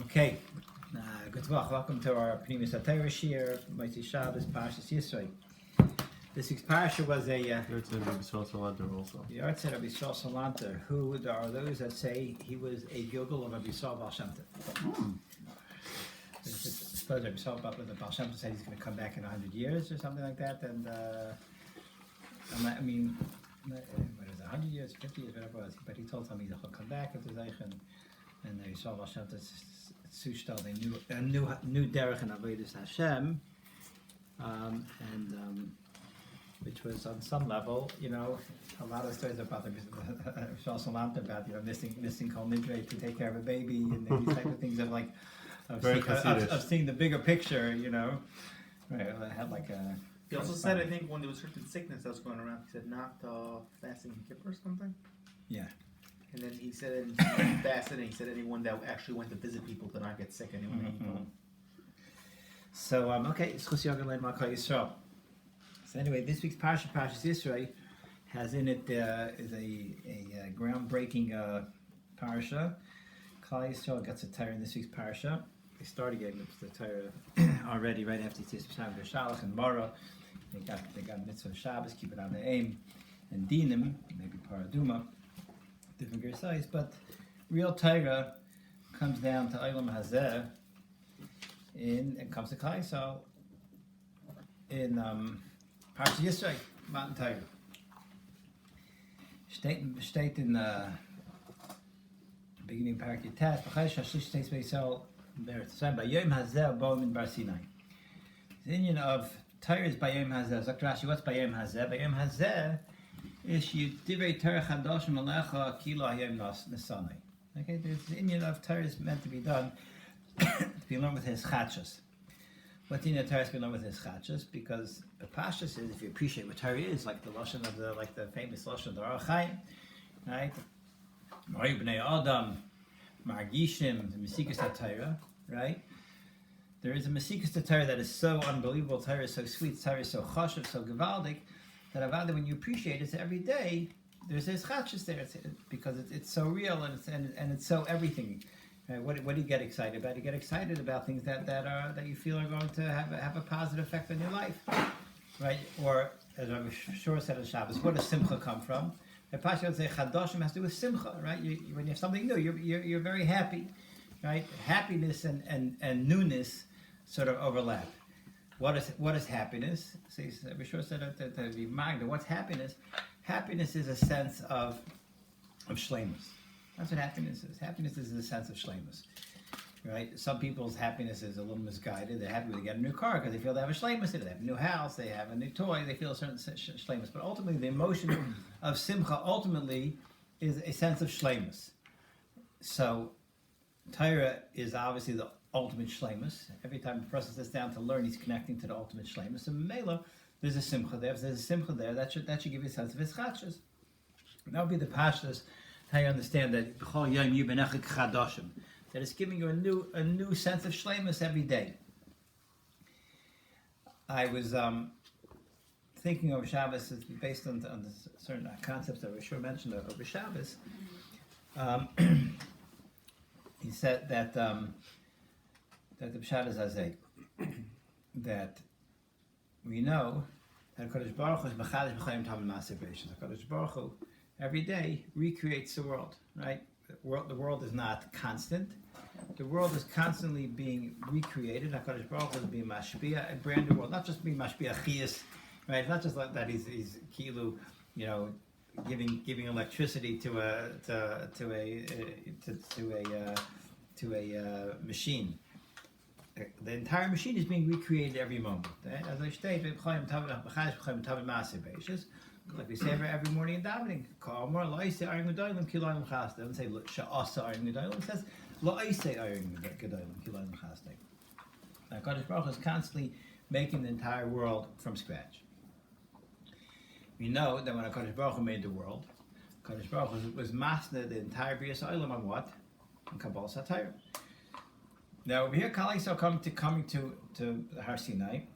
Okay, good luck. Welcome to our Pnimis HaTorah Shir, Motzei Shabbos, Parshas Yisro. This week's parsha was a Yahrzeit Rabbi Yisrael Salanter also. the Yahrzeit of Yisrael Salanter, who there are those that say he was a Gilgal of Rabbi Yisrael Baal Shem Tov. I suppose Rabbi Yisrael Baal Shem Tov said he's going to come back in 100 years or something like that, and what is it, 100 years, 50 years, whatever it was, but he told him he's going to come back at the Zeich, and Yisrael Baal Shem Tov sushtad a new derech and avodas Hashem, which was on some level, a lot of stories about the Yisrael Salanter about missing Kol Nidre to take care of a baby and these type of things of seeing the bigger picture, Right, I had like a. He also said, I think, when there was certain sickness that was going around, he said not fasting in Kippur or something. Yeah. And then he said fasted, and he said anyone that actually went to visit people did not get sick anyway. So okay, so anyway, this week's Parshas Yisro has in it is a groundbreaking parsha. Klal Yisrael gets a Torah in this week's parsha. They started getting the Torah already right after Tzis Shabbos Shalach and Mara. They got mitzvah Shabbos, keep it on the aim, and dinim, maybe paraduma, different size, but real Torah comes down to Olam Hazeh. It comes to Klal Yisrael in Parshas Yisro, Matan Torah. Steht in the beginning of Parak Yitaz, B'chai Shashish Teis B'Yisrael B'Eretz Yisrael B'Yom Hazeh Bo'im in Bar Sinai. The Indian of Torah is B'Yom Hazeh. Dr. Rashi, what's B'Yom Hazeh? B'Yom Hazeh is you divrei Torah Chadoshim Alecha Kilo Hayom Nesanai. Okay, the Indian of Torah is meant to be done to be learned with his chachas. What the Torah is to be learned with his chachas, because the Pashas is, if you appreciate what Torah is, like the lashon of the famous lashon of the Orach Chaim, right? Ma'ir b'nei Adam, Margishim, the Mesikas HaTorah, right? There is a Mesikas Torah that is so unbelievable. Torah is so sweet. Torah is so chashuv, so gevaldik, that avada, when you appreciate it every day, there's his chachas there, because it's so real and it's so everything. Right? What do you get excited about? You get excited about things that you feel are going to have a positive effect on your life, right? Or as Rabbi Shor said on Shabbos, where does simcha come from? The Pasha would say chadoshim has to do with simcha, right? When you have something new, you're very happy, right? Happiness and newness sort of overlap. What is happiness? See, Rabbi Shor said that the Magda. What's happiness? Happiness is a sense of shleimus. That's what happiness is. Happiness is a sense of shleimus, right? Some people's happiness is a little misguided. They're happy when they get a new car because they feel they have a shleimus in it. They have a new house, they have a new toy, they feel a certain shleimus. But ultimately, the emotion of simcha ultimately is a sense of shleimus. So, Torah is obviously the ultimate shleimus. Every time a person sits down to learn, he's connecting to the ultimate shleimus. And Mela, there's a simcha there. If there's a simcha there, that should give you a sense of his chachas. That would be the pashtas. How you understand that that it's giving you a new sense of shleimus every day. I was thinking over Shabbos, based on the certain concepts that we sure mentioned over Shabbos. He said that the Pshat is Azay, that we know that HaKadosh Baruch Hu is Mechadish B'chayim Tamim Maaseh Beishos. HaKadosh Baruch Hu every day recreates the world, right? The world is not constant. The world is constantly being recreated. HaKadosh Baruch Hu is being mashpia, a brand new world, not just being mashpia chiyas, right? It's not just like that he's kilu, giving electricity to a machine. The entire machine is being recreated every moment. As I state, like we say every morning in davening, it doesn't say sha'asa ayin gedolim, it says la'isei ayin gedolim kilayim chasdei. Now, Kadosh Baruch Hu is constantly making the entire world from scratch. We know that when Kadosh Baruch Hu made the world, Kadosh Baruch Hu was master the entire B'riyas Olam on what? On Kabbalah Satire. Now over here, Klal Yisrael coming to Har Sinai.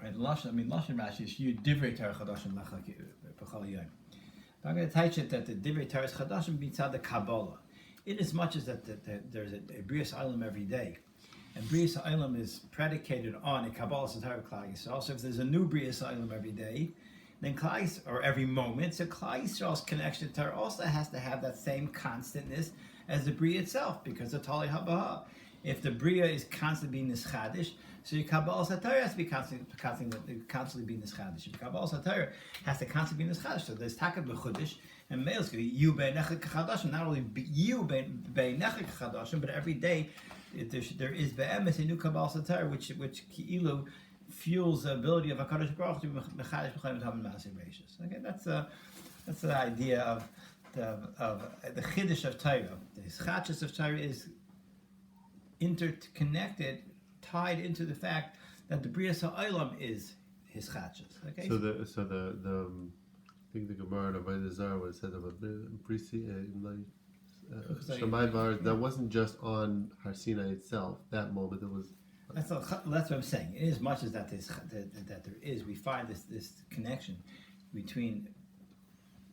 Right, Lashon Rashi is you divrei Torah Chadashim b'chol yom. I'm going to teach it that the divrei Torah Chadashim mitzad the Kabbalah. in as much as that there's a Brias Olam every day. And Brias Olam is predicated on a Kabbalah Satara Klal Yisrael. So if there's a new Brias Olam every day, then Klal Yisrael, or every moment, so Klal Yisrael's connection to Torah also has to have that same constantness as the Bria itself, because of Tali Habaha. If the Bria is constantly being Nischadish, so your Kabbalah Satara has to be constantly being Nischadish. Your Kabbalah Satara has to constantly be Nischadish. So there's Takat B'chudish, and males go, you Beinechek Chadashim, not only you Beinechek Chadashim, but every day there is Be'emes, a new Kabbalah Satara, which Ki'ilu fuels the ability of HaKadosh Baruch Hu to be Mechadish B'chaim Tavam Maaseh Beishus. Okay, that's the idea of the Chiddush of Torah. The Chachas of Torah is interconnected, tied into the fact that the Brias HaOlam is his Chachas. Okay. So I think the Gemara of Avodah Zarah was said of a Shammai Var that wasn't just on Har Sinai itself. That moment it was. That's what I'm saying. In as much as that there is, we find this connection between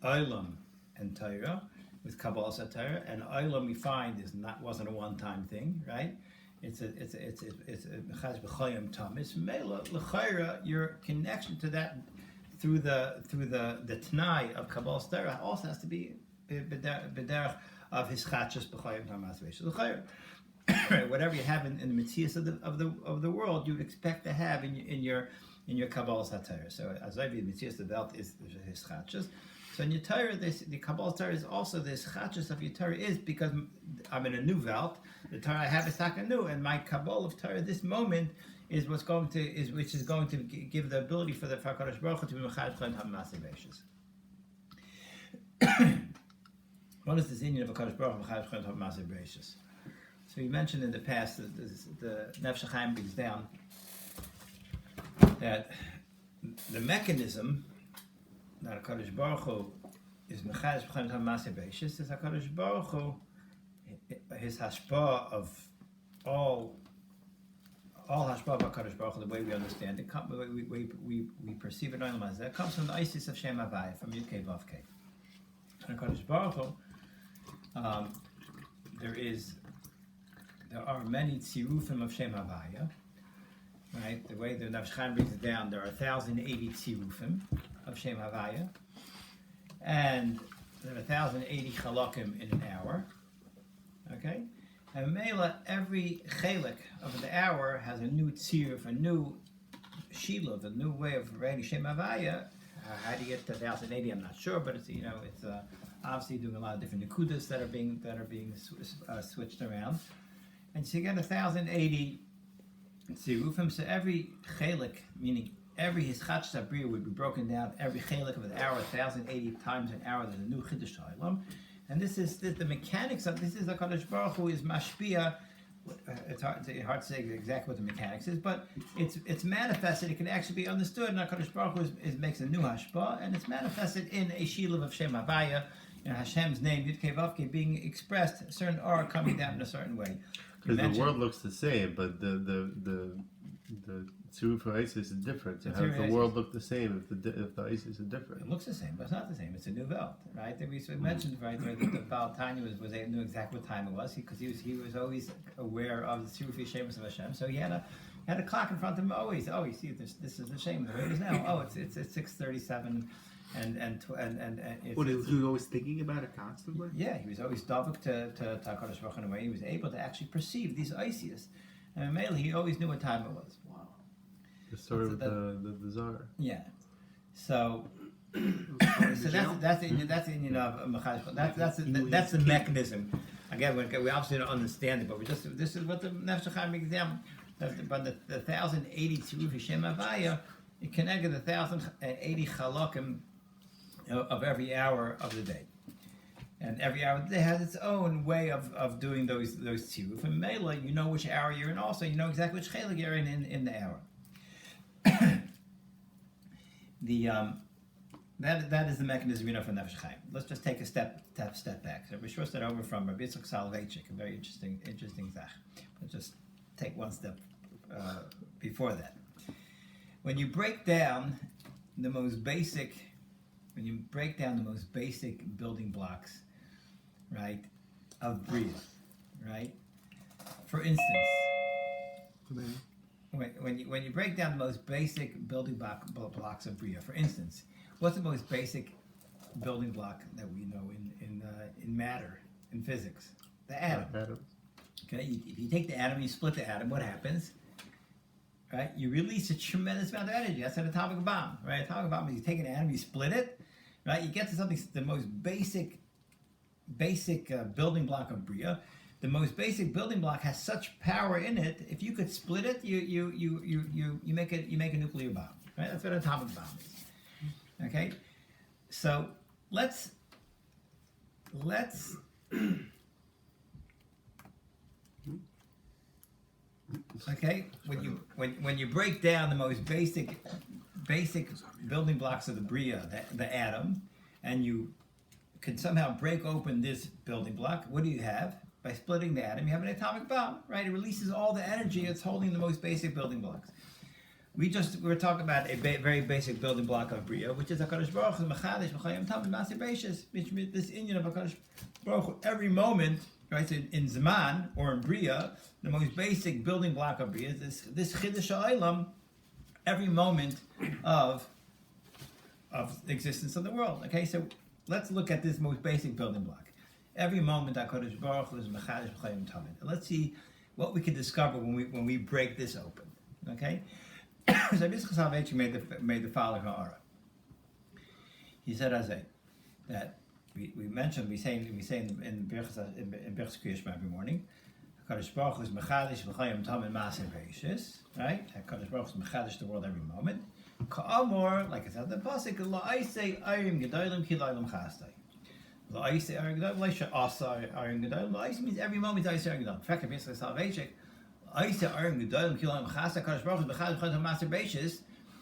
Olam and Torah with Kabbalah Satara, and Olam we find wasn't a one-time thing, right? It's a Mechaz B'chayim Tamis Mela L'chayra. Your connection to that through the Tanai of Kabbalah Satara also has to be b'derech of his Chachas B'chayim Tamas L'chayra. Whatever you have in the Metzias of the world, you would expect to have in your Kabbalah Satara. So as I read Metzias the Welt is his Chachas. So in your Torah, the Kabbalah Torah is also this Chachas of your Torah is because I'm in a new Welt. The Torah I have is Taka new, and my Kabbalah of Torah this moment is which is going to give the ability for the HaKadosh Baruch Hu to be Mechad Chaim HaMaaseh Beishus. What is this Indian of HaKadosh Baruch Hu Mechad Chaim HaMaaseh Beishus? So we mentioned in the past that the Nefesh HaChaim brings down that the mechanism that HaKadosh Baruch Hu is Mechadesh B'chaim HaMaaseh Beishus is HaKadosh Baruch Hu, his hashpah of all hashpah of HaKadosh Baruch Hu, the way we understand it, the way we perceive it, that comes from the Isis of Shem Havaya, from Yud Kei Vav Kei. HaKadosh Baruch Hu, there are many tzirufim of Shem Havaya, right? The way the Nefesh Chaim brings it down, there are 1,080 tzirufim of Shem Havaya, and there are 1,080 chalakim in an hour, okay? And Mela, every chalik of the hour has a new tziruf, a new shilov, a new way of writing Shem Havaya. How do you get to 1,080? I'm not sure, but it's obviously doing a lot of different nekudas that are being switched around. And so you get 1,080 tzirufim. So every chelik, meaning every hischach sabriya, would be broken down. Every chelik of an hour, 1,080 times an hour. There's a new chiddush olam, and this is the mechanics of this. Is the Kadosh Baruch Hu is mashpia. It's hard to say exactly what the mechanics is, but it's manifested. It can actually be understood. And Kadosh Baruch Hu makes a new hashpah, and it's manifested in a shilov of Shem Havaya. Hashem's name Yud Kei Vav Kei being expressed, a certain aura coming down in a certain way. Because the world looks the same, but the tziruf for ISIS is different. So how does the world look the same if the ISIS is different? It looks the same, but it's not the same. It's a new Welt, right? And we mentioned right there that the Baal Tanya knew exactly what time it was because he was always aware of the tziruf shemus of Hashem. So he had a clock in front of him always. Oh, you see, this is the shame. The way it is now. Oh, it's 6:37. And he was always thinking about it constantly? Yeah, he was always davuk to HaKadosh Baruch Hu in a way. He was able to actually perceive these Isis. And mainly, he always knew what time it was. Wow. The story with the Tsar. Yeah. So that's the Indian of Mechadesh. That's the mechanism. Again, we obviously don't understand it, but this is what the Nefesh HaChaim example. But the 1,080 tziruf Shem Havaya, it connected 1,080 chalakim of every hour of the day, and every hour of the day has its own way of doing those tziruf. And Mela, you know which hour you're in. Also, you know exactly which chelik you're in the hour. That is the mechanism, for Nefesh Chaim. Let's just take a step back. So we should start over from Rabbi Yitzchak Soloveitchik, a very interesting zach. Let's just take one step before that. When you break down the most basic building blocks, right, of Bria, right? For instance, when you break down the most basic building blocks of Bria, for instance, what's the most basic building block that we know in matter, in physics? The atom. Okay, if you take the atom, you split the atom, what happens? Right, you release a tremendous amount of energy. That's an atomic bomb, right? Atomic bomb is you take an atom, you split it, right? You get to something, the most basic building block of Bria. The most basic building block has such power in it. If you could split it, you make a nuclear bomb, right? That's what an atomic bomb is. Okay, so let's okay, when you break down the most basic building blocks of the Bria, the atom, and you can somehow break open this building block, what do you have? By splitting the atom, you have an atomic bomb, right? It releases all the energy it's holding the most basic building blocks. We were talking about a very basic building block of Bria, which is HaKadosh Baruch Hu Mechadish V'chayim Tamid Maaseh Beishis, which means this Indian of HaKadosh Baruch Hu, every moment, right? So in Zman or in Bria, the most basic building block of Bria is this Chiddush Ha'olam, every moment of the existence of the world. Okay, so let's look at this most basic building block. Every moment HaKadosh Baruch Hu is Mechadish V'chayim Tamid. Let's see what we can discover when we break this open. Okay. So Yisro Salvation made the following ha'ara. He said that we say in Birchas Kriyashma every morning, HaKadosh Baruch Hu is Mechadish V'chayim Tamid Maaseh Beishis, right? HaKadosh Baruch Hu is Mechadish the world every moment. Ka'amor, like I said, the pasuk La'aseh Arim Gedolim Ki La'olam Chasdai. La'aseh Arim Gedolim La'aseh Asa Arim Gedolim. La'aseh means every moment La'aseh Arim Gedolim. In fact, in Yisro Salvation,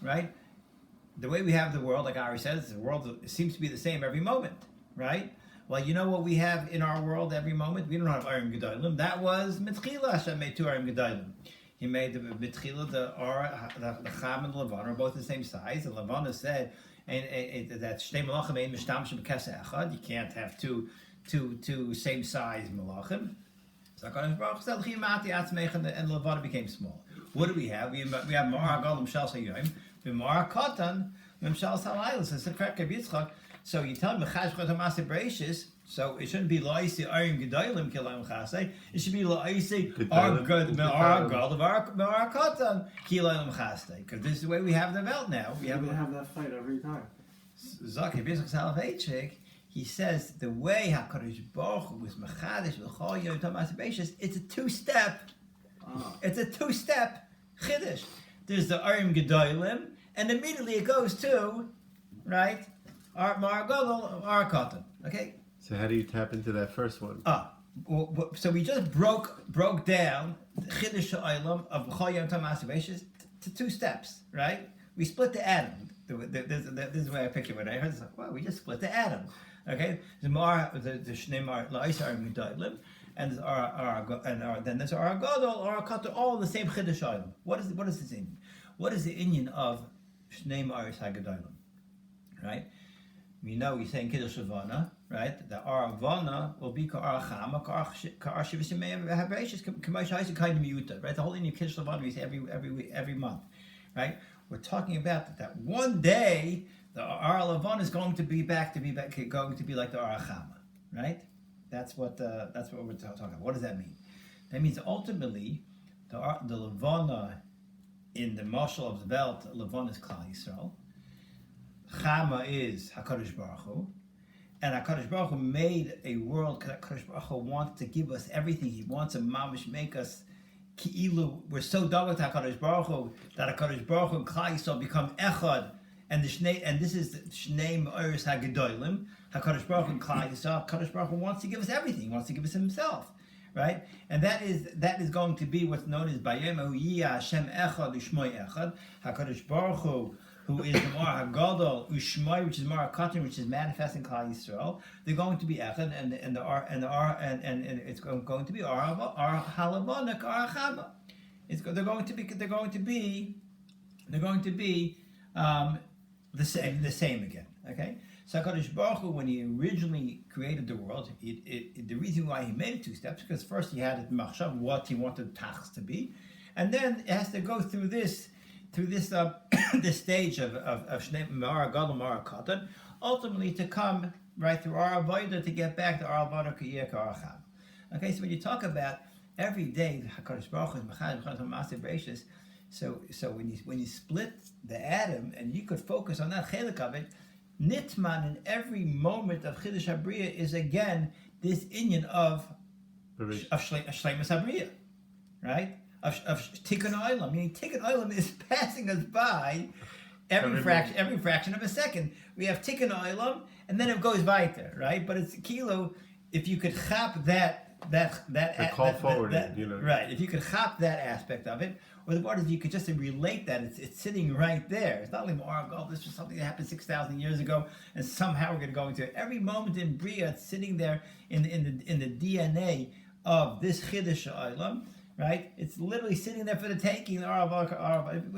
right? The way we have the world, like Ari says, the world seems to be the same every moment, right? Well, you know what we have in our world every moment? We don't have Arim Gedolim. That was Mitchila Hashem made two Arim Gedolim. He made the Mitchila, the Cham and the Levana are both the same size. And Levana said that Shnei Malachim ein mishtamshim b'keseh echad. You can't have two same size Malachim. So HaKadosh Baruch Hu said, "Chimati atzmech," and the Levana became small. What do we have? We have Mar HaGadol Mshal Hayoim, Mar HaKatan Mshal Halaylos. It's the correct Yitzchak. So you tell me Mechash Chotam Maaseh Beishis. So it shouldn't be La'aseh Arim Gedolim Kilayim Chasei. It should be La'aseh Ar Gadol Mar HaKatan Kilayim Chasei. Because this is the way we have the belt now. We have that fight every time. Zaki Yisro Salvation. He says the way HaKadosh Baruch Hu was Mechadish V'chol Yom Tam Maaseh Beishis, it's a two-step. It's a two-step Chiddush. There's the Arim Gedolim, and immediately it goes to, right, Mar Gadol, Mar Katan. Okay. So how do you tap into that first one? So we just broke down the Chiddush Ha'olam of V'chol Yom Tam Maaseh Beishis to two steps, right? We split the atom. This is the way I picture it. I heard this like, well, we just split the atom. Okay, the Shnei Mar La'aseh Arim Gedolim, and then there's our Gadol, our Katan, all the same Chiddush Ha'olam. What is this Indian? What is the Indian of Shnei Ma'aris HaGedolim? Right? We know we say in Kiddush Levana, right? The Ar Avana will be Ka'ar Chama, Ka'ar Shivus Yemei HaBeishis, K'may Sha'isa Kain Miyuta. Right? The whole Indian Kiddush Levana we say every month, right? We're talking about that one day the Ar Levana is going to be like the Ar Chama, right? That's what we're talking about. What does that mean? That means ultimately the Levana in the marshal of the belt, Levana is Klal Yisrael. Chama is HaKadosh Baruch Hu, and HaKadosh Baruch Hu made a world. HaKadosh Baruch Hu wants to give us everything. He wants to mamish make us ki'ilu. We're so done with HaKadosh Baruch Hu that HaKadosh Baruch Hu and Klal Yisrael become echad. And this is Shnei Ma'aris HaGedolim. HaKadosh Baruch Hu and Klal Yisrael. HaKadosh Baruch Hu wants to give us everything. He wants to give us Himself, right? And that is going to be what's known as Bayom Yiyah Hashem Echad U'Shmoi Echad. HaKadosh Baruch Hu is the Mar HaGadol U'Shmoi, which is Mar HaKatan, which is manifest in Klal Yisrael. They're going to be Echad, and it's going to be Ar Halavanak Ar Chama. They're going to be the same again. Okay, So HaKadosh Baruch Hu, when he originally created the world, the reason why he made it 2 steps, because first he had it machshav, what he wanted tachs to be, and then it has to go through this this stage of Shnei Mara Gadol Mara Katan, ultimately to come right through our avodah to get back to our avodah kiyeh k'aracham. Okay, so when you talk about every day, HaKadosh Baruch Hu is mechad ma'aseh bereishis. So when you split the atom and you could focus on that chelik of it, Nitman in every moment of Chiddush HaBriya is again this inyan of Shleimus HaBriya, right? Of Tikkun Olam, meaning Tikkun Olam is passing us by every fraction of a second. We have Tikkun Olam, and then it goes weiter, right? But it's kilo. If you could chop that right? If you could chop that aspect of it, or the word is you could just relate that it's sitting right there. It's not like oh, this was something that happened 6,000 years ago, and somehow we're going to go into it. Every moment in Bria, it's sitting there in the DNA of this Chiddush Olam. Right, it's literally sitting there for the taking. I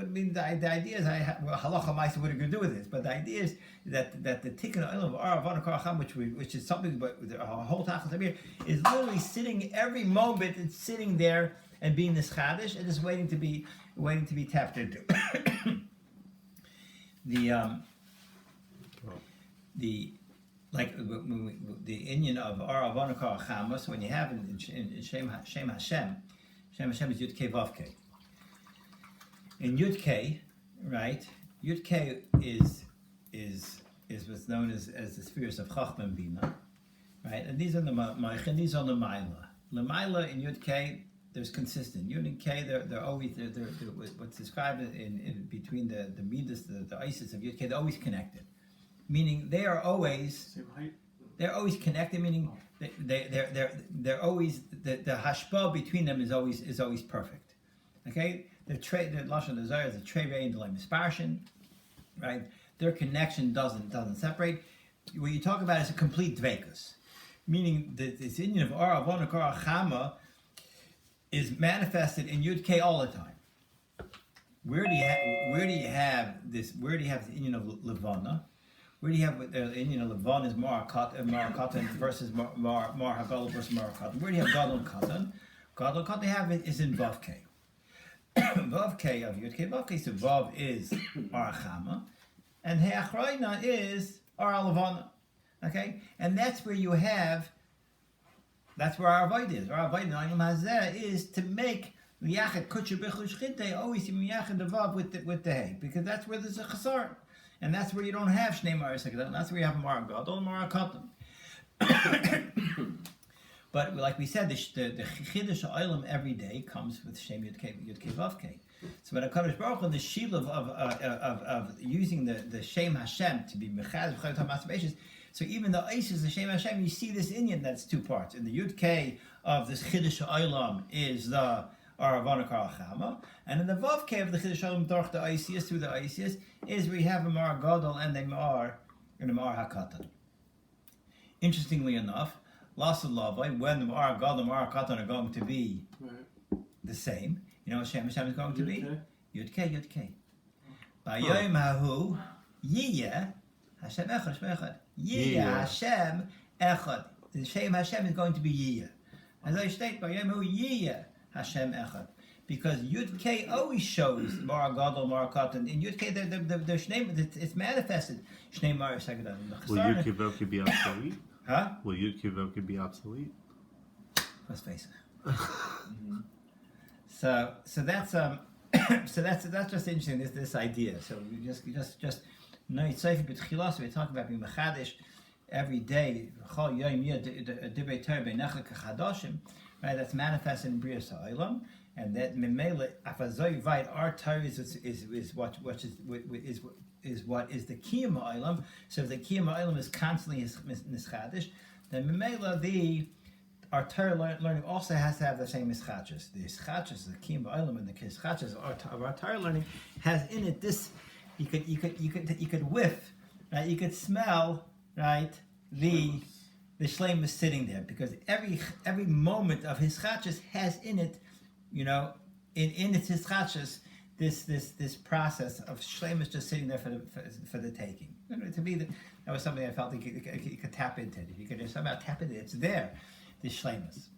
mean, the idea is, halacha ma'aseh, what are you going to do with this? But the idea is that the tikkun olam of Arav Kacham, which is something, but a whole tachas here, is literally sitting every moment. It's sitting there and being this chadish and just waiting to be tapped into. the inyan of Arav Kacham. So when you have in Shem Hashem. Shem Hashem is Yud Kei Vav Kei. In Yud Kei, right? Yud Kei is what's known as the spheres of Chachma and Bina, right? And these are the Ma'ich, and these are the Ma'ila. The Ma'ila in Yud Kei, there's consistent. Yud and Kei, they're always what's described in between the midas, the isis of Yud Kei, they're always connected. Meaning they are always same height. They're always connected. Meaning they're always the hashpah between them is always perfect. Okay, the lashon desire is the trei rein delay misparshin, right? Their connection doesn't separate. What you talk about is a complete dveikus, meaning that this inyan of Ara Avona Kara Chama is manifested in Yud Kei all the time. Where do you have this? Where do you have the inyan of Levana? Where do you have Levon is Mar Katan versus Mar Hagadol versus Mar Katan? Where do you have Gadol Katan? Gadol Katan have it is in Vav Kei. Vav Kei of Yud Kei Vav Kei. So Vav is Arachama, and Heachroina is Levana. Okay, and that's where you have. That's where our avoid is. Our avoid in Ayim Hazeh is to make Yachid Kutcher Bechul Shchite always Yachid the Vav with the Hay, because that's where there's a chasar. And that's where you don't have Shnei Mara Sekadon. That's where you have Mara Gadol, Mara Katan. But like we said, the Chiddush Olam every day comes with Shem Yud Kei Vav Kei. So when HaKadosh Baruch Hu, the Shil of using the Shem Hashem to be Mechaz V'chayot HaMaseh, so even the Isis, the Shem Hashem, you see this inyan that's 2 parts. In the Yud Kei of this Chiddush Olam is the Aravana Karachama, and in the Vav Kei of the Chiddush Olam Dorch the Isis through the Isis is where you have a Mar Gadol and a Mar Hakatan. Interestingly enough, Lasa Lavai, when the Mar Gadol and Mar Hakatan are going to be the same, you know what Shem Hashem is going to be? Yud Kei. Ba'yom hahu Yiyeh Hashem Echad Shmechad. Yiyeh Hashem Echad. The Shem Hashem is going to be Yiyeh. As I state, Ba'yom hahu Yiyeh Hashem Echad, because Yud Kei always shows Mara Gadol, Mara Katan. In Yud Kei, the Shnei, it's manifested. Shnei Mara Sekadon. Will Yud Kei Vav Kei be obsolete? Huh? Will Yud Kei Vav Kei be obsolete? Let's face it. So that's just interesting. This idea. So you just no Yitzayif B'Tchilas. We talk about being mechadish every day. Chol Yom Yeh Divrei Torah Beinachal Kachadashim. Right, that's manifested in Bria Sa'ilam, and that Memele Afazoy Vayt our Torah is what is the Kiyam Ha'ilam. So if the Kiyam Ha'ilam is constantly nischadish, then Memele our Torah learning also has to have the same ischachas. The ischachas, the Kiyam Ha'ilam, and the ischachas of our Torah learning has in it this. You could whiff, right? You could smell, right? The shleim is sitting there, because every moment of his chachas has in it, in its his chachas, this process of shleim is just sitting there for the taking. To me, that was something I felt you could tap into. If you could just somehow tap into it, it's there. This shleimus.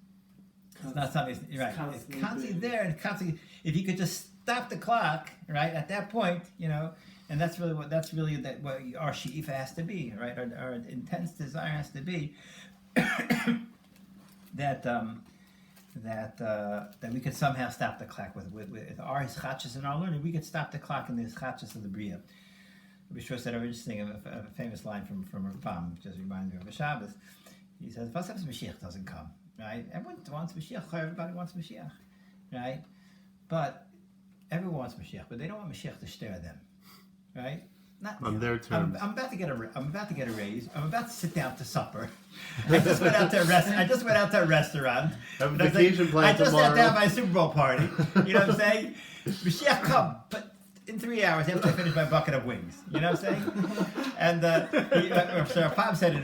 It's not something. Right. It's constantly there, and constantly. If you could just stop the clock, right at that point, and that's really what our she'ifa has to be, right? Our intense desire has to be that we could somehow stop the clock with our hischachas and our learning. We could stop the clock in the hischachas of the bria. We sure said a famous line from Rambam, just reminded me of a Shabbos. He says, "What happens if Mashiach doesn't come? Right? Everyone wants Mashiach. Everybody wants Mashiach, right? But everyone wants Mashiach, but they don't want Mashiach to stare them, right? Not on their terms. I'm about to get a raise. I'm about to sit down to supper. I just went out to a restaurant. Have a vacation plan I just tomorrow. had to have my Super Bowl party. You know what I'm saying? Mashiach come, but in 3 hours after I finish my bucket of wings. You know what I'm saying? And Sir Pam said it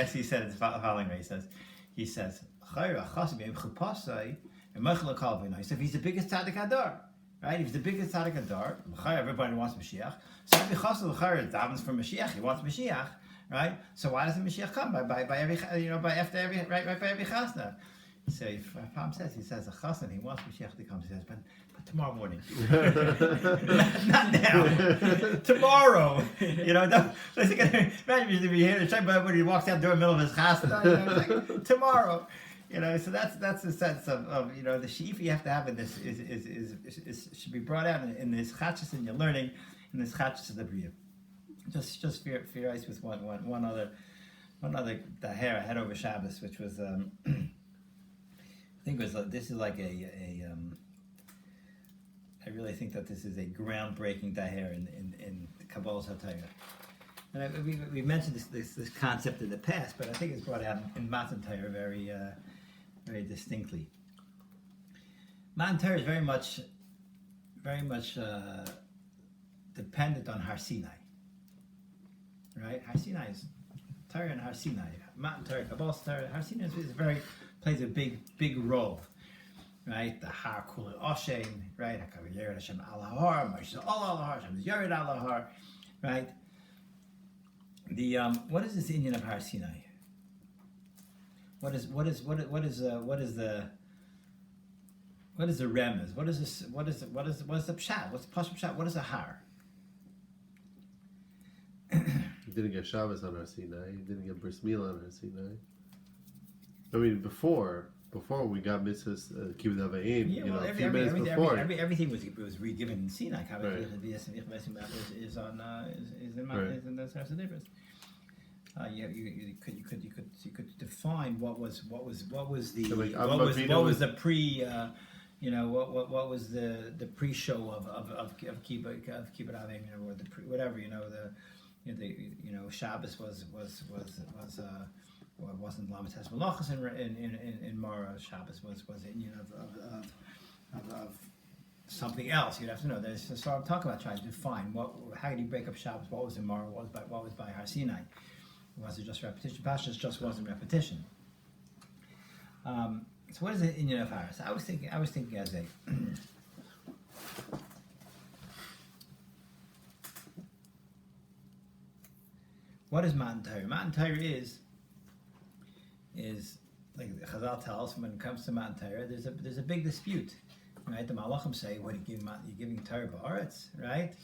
he said it the following way. He says, so if he's the biggest tzaddik hadar, right? If he's the biggest tzaddik hadar, everybody wants Mashiach. So if Chassid davens for Mashiach, he wants Mashiach, right? So why doesn't Mashiach come by every after every chasna? So Pam says he says a chassan, he wants Mashiach to come. He says, but tomorrow morning, not now. Tomorrow, Don't, imagine if you hear when he walks out the middle of his chasna, like, tomorrow. So that's the sense of the she'ifa you have to have in this is should be brought out in this chachas in your learning, in this chachas of the bria. Just fear ice with one other daher I had over Shabbos, which was I think it was this is like I really think that this is a groundbreaking daher in Kabbalah's Hatayra. And we mentioned this concept in the past, but I think it's brought out in Matan Torah very distinctly. Matan Torah is very much dependent on Har Sinai. Right? Har Sinai is Torah and Har Sinai. Matan Torah, Kabbalah's Torah, Har Sinai plays a big role. Right? The Har Kula Oshem, right? HaKavod Yered Hashem Al Har, Moshe Al Har, Hashem Yered Al Har, right? The what is this Indian of Har Sinai? What is the remez? What is the pshat? What's the pashut pshat? What is a har? You didn't get Shabbos on Har Sinai. You didn't get Bris Milah on Har Sinai. I mean, before we got Mrs. Kibbutz Avayim, a few minutes before. Everything was re-given in Sinai. Right. Is in the Sarsa Debris. You could define what was the pre what was the pre-show of Kibbutz Avayim, or the pre, whatever, Shabbos was wasn't Lamites Malachas in Mara. Shabbos was of something else. You'd have to know. So I'm talking about trying to define how did you break up Shabbos? What was in Mara? What was by Har Sinai? Was it just repetition? Parshas just wasn't repetition. So what is the Inyan of Haras? I was thinking as a what is Matan Torah? Matan Torah is like Chazal tells when it comes to Matan Torah, there's a big dispute, right? The Malachim say, "What you're giving Torah ba'aretz, right?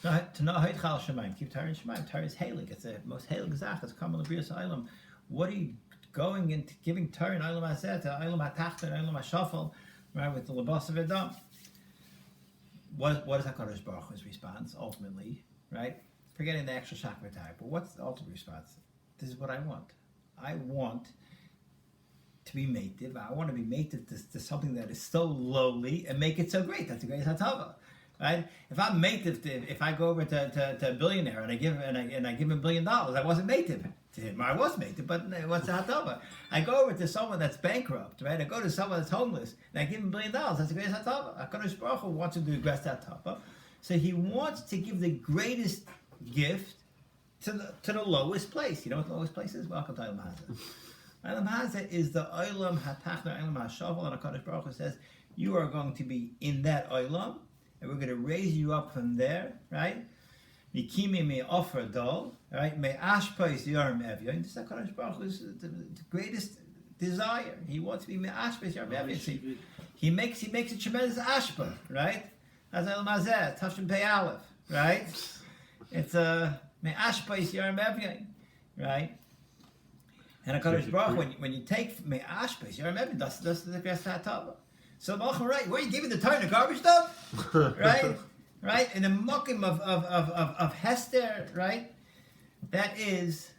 To know Chal Shemaim, keep Torah in Shemaim. Torah is heilig. It's the most heilig zach. It's Kamal Brias Olam. What are you going into giving Torah in Olam Hazeh to Olam HaTachta and Olam HaShafel, right? With the Labas of Edom. What is HaKadosh Baruch Hu's response ultimately, right? Forgetting the actual Shachar Torah, but what's the ultimate response? This is what I want. I want to be mative. I want to be mative to something that is so lowly and make it so great. That's the greatest hatava. Right? If I'm mative, if I go over to a billionaire and I give him $1 billion, I wasn't mative to him. I was mative, but what's the hatava? I go over to someone that's bankrupt, right? I go to someone that's homeless and I give him $1 billion. That's the greatest hatava. HaKadosh Baruch Hu wants to do the greatest hatava, so he wants to give the greatest gift to the lowest place. You know what the lowest place is? Welcome to Olam Hazeh. Olam Hazeh is the Olam HaTachna, Olam HaShavel, and HaKadosh Baruch Hu says you are going to be in that Olam. And we're going to raise you up from there, right? Mikimi me offer dol, right? Me ashpais yarm evyon. This HaKadosh Baruch Hu's the greatest desire. He wants to be me ashpais yarm evyon. He makes a tremendous ashpa, right? As El Mazeh, Tashim Pei Aleph, right? It's a me ashpais yarm evyon, right? And HaKadosh Baruch Hu, when you take me ashpais yarm evyon, that's the greatest hatava. So Malcham, right? Where you giving the Torah the garbage dump, right? Right, in the mokim of Hester, right? That is,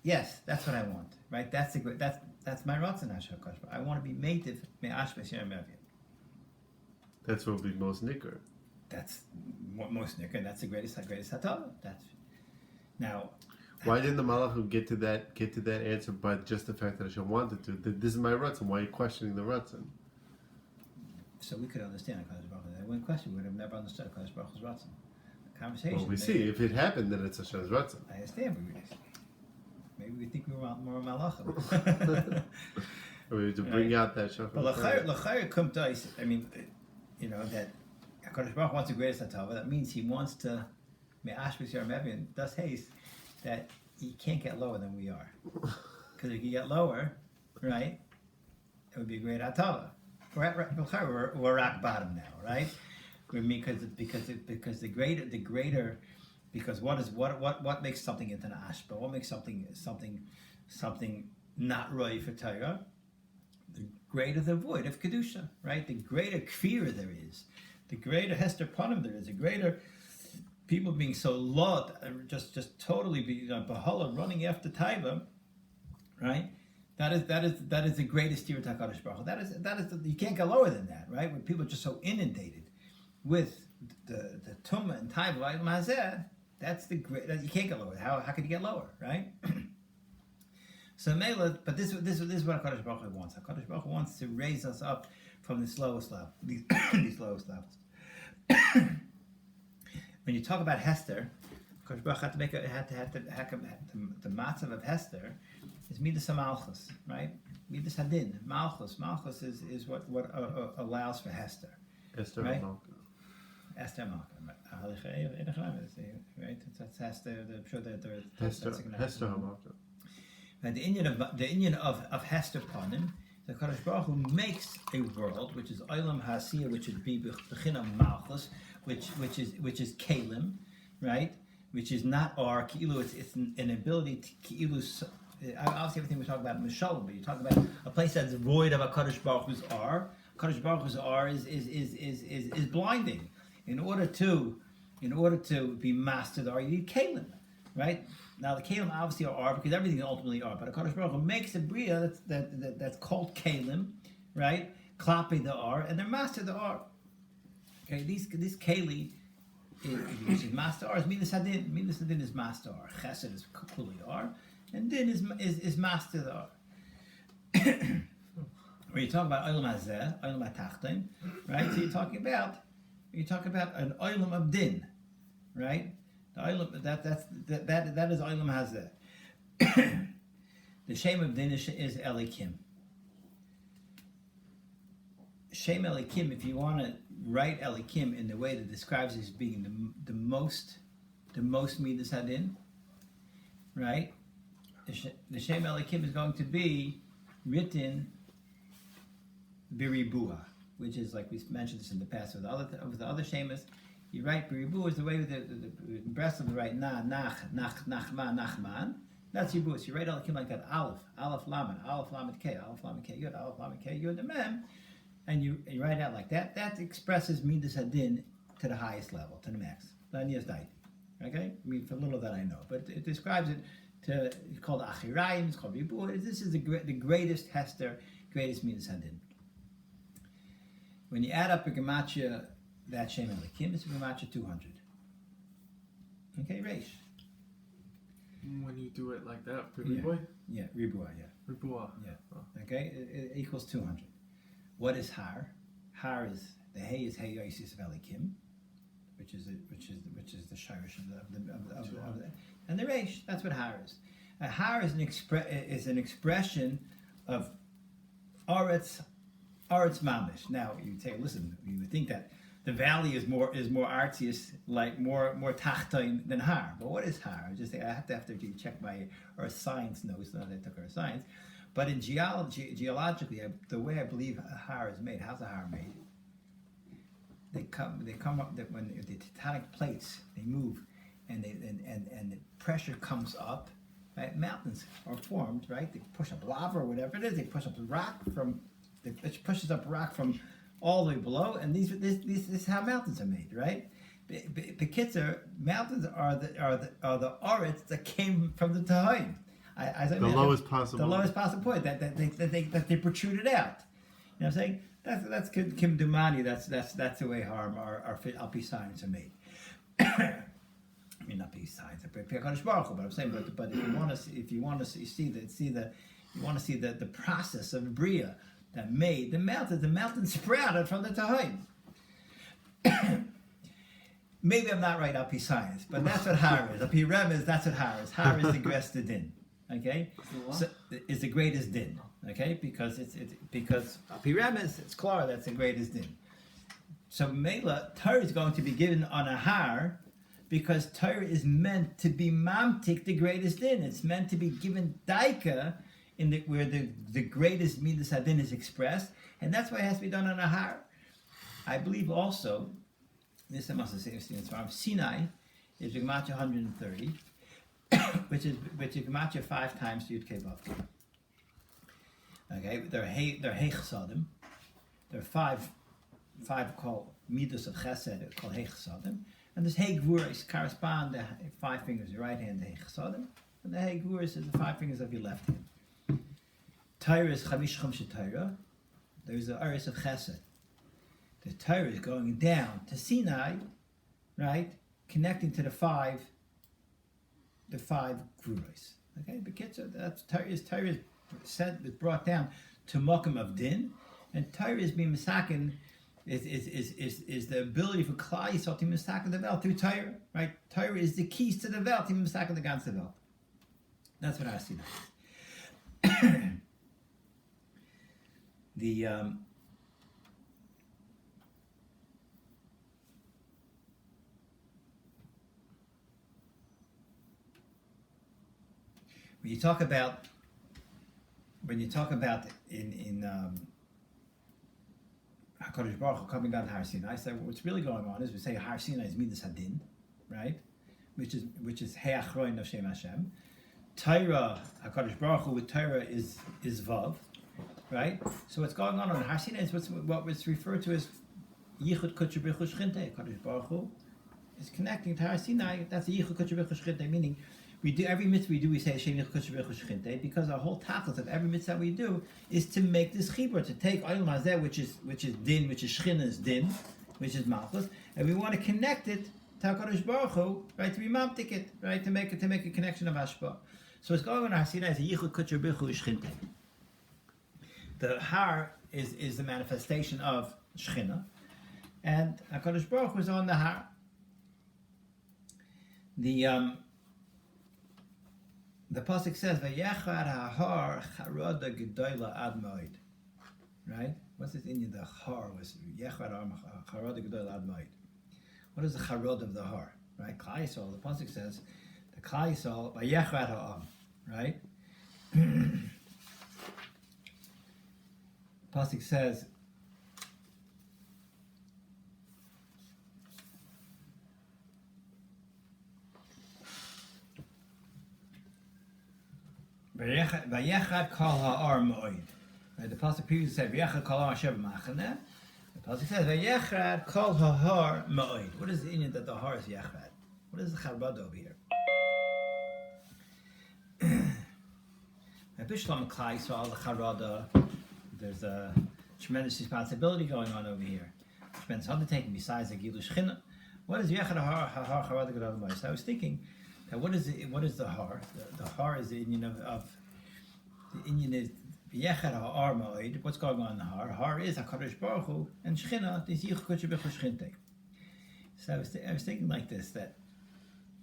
yes, that's what I want, right? That's my rotzen HaKadosh. I want to be native me'ash b'shem evyon. That's what would be most nicker. That's most nicker. That's the greatest hatava. That's now. Why didn't the Malachim get to that answer by just the fact that Hashem wanted to? This is my rotzen. Why are you questioning the rotzen? So we could understand HaKadosh Baruch Hu. That one question we would have never understood HaKadosh Baruch Hu's Ratzon. The conversation. Well, we see. If it happened, then it's Hashem's Ratzon. I understand, but maybe we think we were more Malachim. We have to bring out that shofar. But l'chayr kumtais. I mean, that HaKadosh Baruch Hu wants the greatest hatava. That means he wants to me'ash b'siyar mevin. Thus haste that he can't get lower than we are. Because if you get lower, right, it would be a great hatava. We're rock bottom now, right? Because the greater because what makes something into an ashba? What makes something not right for Torah? The greater the void of kedusha, right? The greater kfira there is, the greater hester panim there is, the greater people being so lot, just totally be bahala running after taiva, right? That is the greatest Tirat HaKadosh Baruch Hu. That is you can't go lower than that, right? When people are just so inundated with the tumah and taiva mazeh, that's the great. You can't go lower. How could you get lower, right? So Mela, but this is what HaKadosh Baruch Hu wants. HaKadosh Baruch Hu wants to raise us up from the lowest level, these lowest levels. When you talk about Hester, HaKadosh Baruch Hu had to have the matzav of Hester. It's Midas HaMalchus, right? Midas Hadin. Malchus is what allows for Hester. Esther right? Malka. Esther Malka. Right? That's Hester. I'm sure that there is Hester HaMalka. And the Indian of Hester Panim, the Kadosh Baruch Hu makes a world which is Olam Hasiyah, which would be Bechina Malchus, which is Kalim, right? Which is not R. Ki'ilu, it's an ability to Ki'ilu. Obviously, everything we talk about in Mishalom, but you talk about a place that's void of a Kadosh Baruch Hu's R. Kadosh Baruch Hu's R is blinding. In order to be mastered R, you need Kalim, right? Now the Kalim obviously are R because everything is ultimately R, but a Kadosh Baruch Hu makes a Bria that's called Kalim, right? Klapi the R, and they're master the R. Okay, these Kali, which is master R, is Midas Hadin. Midas Hadin is master R. Chesed is clearly R. And Din is master there. When you talk about Olam Hazeh, Olam HaTachton, right? So you're talking about an Olam of Din, right? The Olam that is Olam Hazeh. The Shem of Din is Elikim. Shem Elikim. If you want to write Elikim in the way that describes it as being the most Midas Hadin, right? The Shem Elikim is going to be written Biribua, which is like we mentioned this in the past with the other Shemas. You write Biribua is the way with the breast of the right Nachman. That's Yibua. So you write Elikim like that: Aleph Lamed K, Aleph Lamed K Yud, Aleph Lamed K Yud, Mem, and you write it out like that. That expresses Midas Hadin to the highest level, to the max. Okay, I mean for little that I know, but it describes it. It's called Achirayim, it's called Ribu. This is the greatest Hester, greatest Midas Hadin. When you add up a Gematria, that Shem Elikim, it's a Gematria 200. Okay, Reish. When you do it like that, Ribu? Yeah, Ribu, yeah. Ribu. Yeah. Oh. Okay, it equals 200. What is Har? Har is, the Hey is Hey Yosis of Elikim, which is the Shirish of the and the Reish, that's what Har is. Har is an expression of Aretz Mamish. Now you say, listen, you would think that the valley is more artsiest, like more tachtain than har. But what is har? I have to check our science notes. Not that I took our science, but in geologically, the way I believe har is made. How's a har made? They come up that when the tectonic plates they move, and the pressure comes up. Right? Mountains are formed. Right? They push up lava or whatever it is. They push up rock it pushes up rock from all the way below, and this is how mountains are made, right? Bekitzer, mountains are the orits that came from the Tahaim. The lowest possible point that they protruded out. You know what I'm saying? That's Kim Dumani. That's the way our Alpi signs are made. I mean, not Alpi signs, but I'm saying, but if you want to see the process of Bria that made the mountains sprouted from the Tahaim. Maybe I'm not right up his science, but that's what har is. Up remez, that's what har is. Har is the greatest din. Okay? So is the greatest din. Okay? Because because up remez, it's clear that's the greatest din. So Mela, Torah is going to be given on a har because Torah is meant to be mamtik, the greatest din. It's meant to be given daika where the greatest midas hadin is expressed, and that's why it has to be done on a har. I believe also, this I must have said from Sinai is Gematria 130, which is Gematria 5 times Yud Kei Vav Kei. Okay, they're heichsadim. There are five called midas of chesed called heichsadim, and this heigvuris correspond to 5 fingers of your right hand, the heichsadim, and the heigvuris is the 5 fingers of your left hand. Torah is Chavish Chumshe Torah. There's the Aris of Chesed. The Torah is going down to Sinai, right? Connecting to the five Gvuros. Okay, but that's Torah is brought down to Mokum of Din, and Torah is being misaken is the ability for Klal Yisrael to misaken the Welt through Torah, right? Torah is the keys to the Welt, to misaken the ganze Welt. That's what I see now. When you talk about in HaKadosh Baruch Hu coming down to Har Sinai, I said what's really going on is we say Har Sinai is Midas Hadin, right? Which is He'achroin of Shem Hashem. Torah, HaKadosh Baruch Hu with Torah is Vav. Right? So what's going on Har Sinai is what was referred to as Yichud Kutcher B'Chu Shchinte. Kadosh Baruch Hu is connecting to Har Sinai. That's a Yichud Kutcher B'Chu Shchinte, meaning we do every mitzvah we say Hashem Yichud Kutcher B'Chu Shchinte because our whole tachlis of every mitzvah we do is to make this chibur, to take Olam Hazeh, which is din, which is Shchina's din, which is Malchus, and we want to connect it to Kadosh Baruch Hu, right? To be mamtik it, right? To make a connection of Hashpah. So what's going on Har Sinai is a Yichud Kutcher B'Chu Shchinte. The har is the manifestation of Shechina, and HaKadosh Baruch Hu is on the har. The pasuk says, "Vayechad hahar charada gedola ad moed." Right? What's this in the har? Was Yechad charada gedola ad moed? What is the charod of the har? Right? Klal Yisrael. The pasuk says, "The Klal Yisrael vayechad ha'am." Right? Pasuk says, "Vayechad kol ha'ar moed." Right, the pasuk previously said, "Vayechad kol ha'ar shev machaneh." The pasuk says, "Vayechad kol ha'ar moed." What is the inyan that the har is yechad? What is the charbad over here? Bishlam Klal Yisrael the charada. There's a tremendous responsibility going on over here. Tremendous undertaking besides the Gilush China. What is Yechad Har Charada Gadol Moed? So I was thinking that what is the har? The har is the Indian of the Indian is Yechad Har Moed. What's going on in the har? Har is HaKadosh Baruch Hu, and Shechina is Yichud Kutcher B'Chu Shchinte. So I was thinking like this, that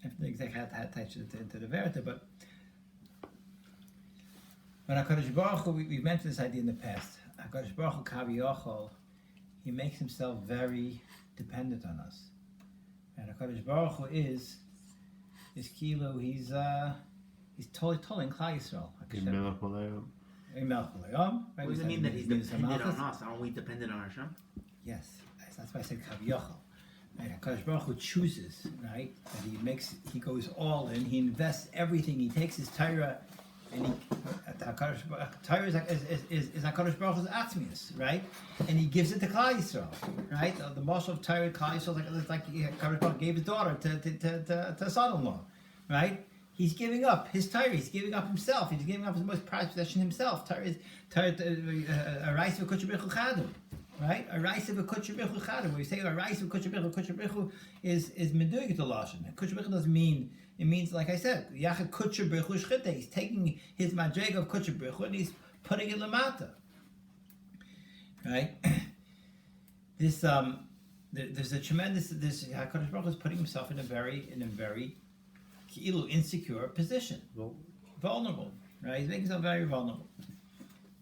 I don't know exactly how to attach it into the Verita, but when HaKadosh Baruch Hu, we've mentioned this idea in the past. HaKadosh Baruch Hu Kaviyachol, he makes himself very dependent on us. And HaKadosh Baruch Hu is kilo, he's totally in Klal Yisrael. Melech Malayam. What does it mean that he's dependent on us? Aren't we dependent on Hashem? Yes, that's why I said Kaviyachal. Right? HaKadosh Baruch Hu chooses, right? And he goes all in, he invests everything, he takes his Torah, and Torah is HaKadosh Baruch Hu's Atzmius, right? And he gives it to Klal Yisrael, right? The marshal of Torah, Klal Yisrael, is like HaKadosh Baruch Hu gave his daughter to son-in-law, right? He's giving up his Torah, he's giving up himself, he's giving up his most prized possession himself. Torah is a rice of Kuchabrichu Chadu, right? A rice of a Kuchabrichu Chadu. When we say a rice of Kuchabrichu is Meduig to Lashon. Kuchabrichu doesn't mean, it means, like I said, Yachad Kuchabrichu Shchite. He's taking his Madreg of Kuchabrichu and he's putting it Lamata, right? There's a tremendous, HaKadosh Baruch Hu is putting himself in a very insecure position, vulnerable, right? He's making himself very vulnerable.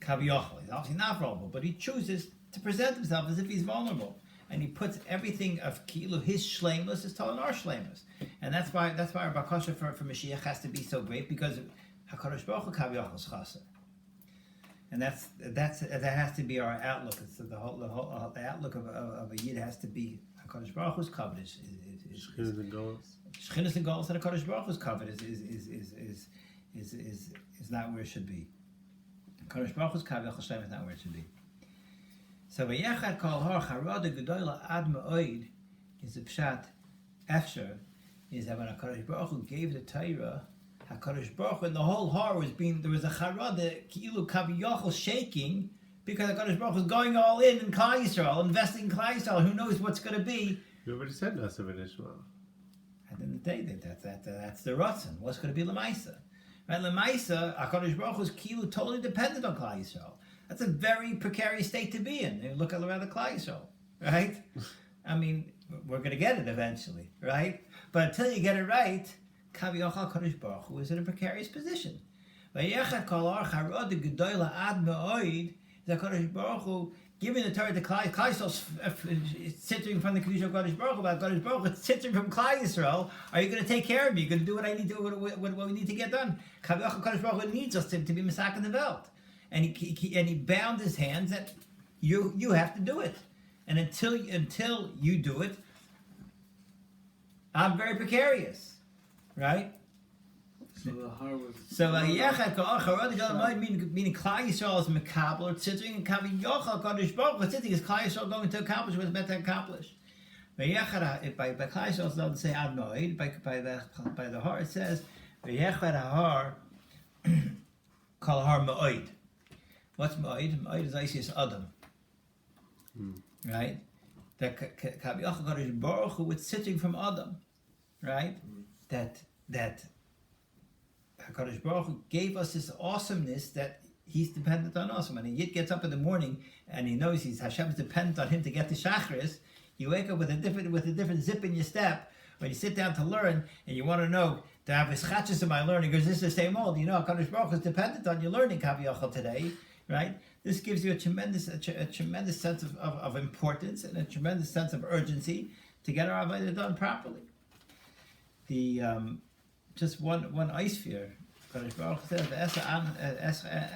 Kaviyachal, he's obviously not vulnerable, but he chooses to present himself as if he's vulnerable, and he puts everything of Kilu, his shleimus, is telling our shleimus, and that's why our bakasha for Mashiach has to be so great, because Hakadosh Baruch Hu Kaviyachal is chaser, and that has to be our outlook. It's the outlook of a yid has to be Hakadosh Baruch Hu's covenant Shchinas and Golos. Shchinas and Golos, and HaKadosh Baruch Hu's covenant is not where it should be. HaKadosh Baruch Hu's covenant is not where it should be. So v'yechad kol har charada gedola ad ma'od is a pshat efsher, is that when HaKadosh Baruch Hu gave the Torah, HaKadosh Baruch Hu and the whole har there was a charada ki'ilu kaviyachol shaking, because HaKadosh Baruch Hu was going all in Klal Yisrael, investing in Klal Yisrael. Who knows what's going to be? You already said Nasav and Ishmael. At the end of the day, that's the Ratzon. What's going to be Lemaisa? Right? Lemaisa, HaKadosh Baruch Hu's kilu totally dependent on Klal Yisrael. That's a very precarious state to be in. You look at around the Klal Yisrael, right? I mean, we're going to get it eventually, right? But until you get it right, Kaviyachal HaKadosh Baruch Hu is in a precarious position. Vayechad kol ar charod gedola ad me'oid, the HaKadosh Baruch Hu giving the Torah to Klal Yisrael, sitting from the Kedusha of HaKadosh Baruch Hu, but HaKadosh Baruch Hu sitting from Klal Yisrael. Are you going to take care of me? You're going to do what I need to, what we need to get done? HaKadosh Baruch Hu needs us to be Mesak in the belt. And he bound his hands that you have to do it. And until you do it, I'm very precarious. Right? So the heart was. So Yechad Kol Achar, meaning Klal Yisrael is Mekabel or Tzitring, and Kaviyachal Kadosh Baruch Hu Tzitring is Klal Yisrael going to accomplish what it's meant to accomplish. Yechad by Klal Yisrael it doesn't say Ad Moed. By the heart it says Yechad Har Kol Har Moed. What's Moed? Moed is Isis Adam. Right? That Kaviyachal Kadosh Baruch Hu was sitting from Adam. Right? That HaKadosh Baruch Hu gave us this awesomeness that he's dependent on us. When a Yid gets up in the morning and he knows Hashem is dependent on him to get the Shachris, you wake up with a different zip in your step. When you sit down to learn and you want to know, to have his chachas in my learning, because this is the same old, HaKadosh Baruch Hu is dependent on your learning Kaviyachal today, right? This gives you a tremendous sense of importance and a tremendous sense of urgency to get our Avodah done properly. Just one ice sphere. HaKadosh Baruch Hu says,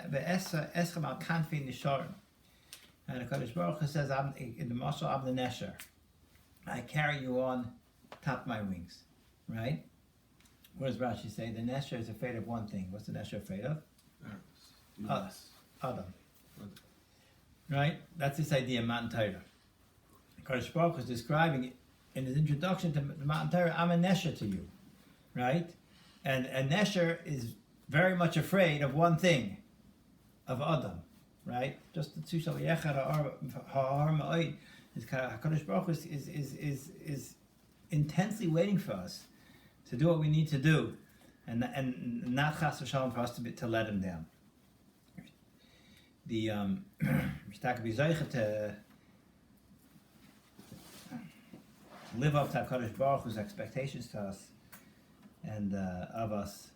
"Ve'eschem al kanfi nisharim," and HaKadosh Baruch Hu says, "In the mashal, I'm the nesher. I carry you on top of my wings." Right? What does Rashi say? The nesher is afraid of one thing. What's the nesher afraid of? Adam. Right? That's this idea of Matan Torah. HaKadosh Baruch Hu is describing it in his introduction to Matan Torah. I'm a nesher to you. Right? And Nesher is very much afraid of one thing, of Adam, right? Just the two shall yechad ha'ar ma'od. HaKadosh Baruch Hu is intensely waiting for us to do what we need to do, and not chas v'shalom for us to let him down. The Mishtaka b'zaycha to live up to HaKadosh Baruch Hu's expectations to us. And of us,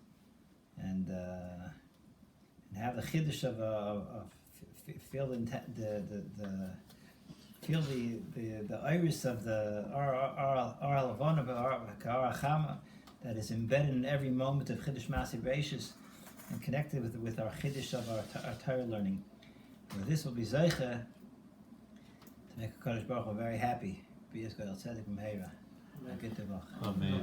and have the chiddush of feel feel the iris of the Ar Lavona, Ar Chama, that is embedded in every moment of Chiddush Masi Bereishis and connected with our Chiddush of our Torah learning. Well, this will be Zeicha to make Kadosh Baruch Hu very happy. Be as God Tzedek Meira. Amen.